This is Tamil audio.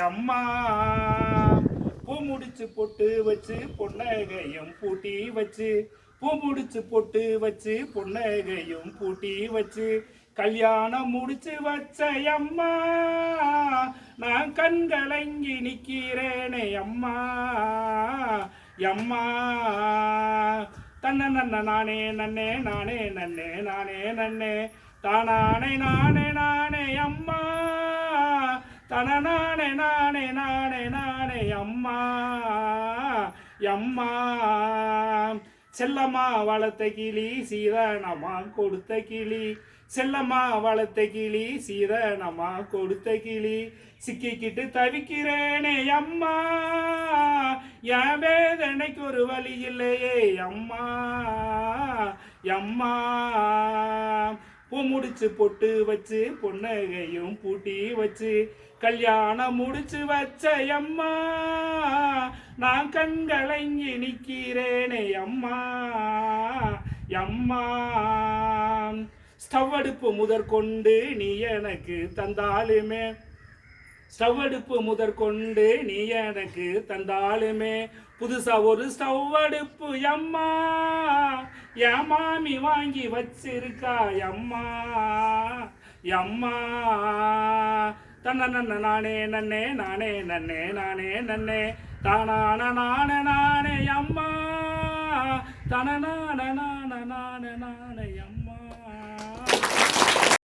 அம்மா பூ முடிச்சு பொட்டு வச்சு பொன்னகையும் பூட்டி வச்சு பூ முடிச்சு பொட்டு வச்சு பொன்னகையும் பூட்டி வச்சு கல்யாணம் முடிச்சு வச்ச அம்மா நான் கண்கலங்கி நிக்கிறேனே அம்மா அம்மா தன்ன நன்ன நானே நன்னே நானே நன்னே நானே நன்னே தானானே நானே நானே அம்மா தன நானே நானே நானே நானே அம்மா அம்மா செல்லம்மா வளர்த்த கிளி சீதனமா கொடுத்த கிளி செல்லம்மா வளர்த்த கிளி சீதனமா கொடுத்த கிளி சிக்கிக்கிட்டு தவிக்கிறேனே அம்மா என் வேதனைக்கு ஒரு வழி இல்லையே அம்மா அம்மா பூ முடிச்சு பொட்டு வச்சு பொன்னகையும் பூட்டி வச்சு கல்யாணம் முடிச்சு வச்ச அம்மா நான் கண்கலங்கி நிக்கிறேனே அம்மா அம்மா ஸ்டவ் அடுப்பு முதற்கொண்டு நீ எனக்கு தந்தாலுமே ஸ்டவ் அடுப்பு முதற்கொண்டு நீ எனக்கு தந்தாலுமே புதுசா ஒரு ஸ்டவ் அடுப்பு அம்மா என் மாமி வாங்கி வச்சிருக்கா அம்மா அம்மா தன்ன நன்ன நானே நன்னே நானே நன்னே நானே நன்னே தானான நானே நானே அம்மா தன நான நானே நானே நானே அம்மா.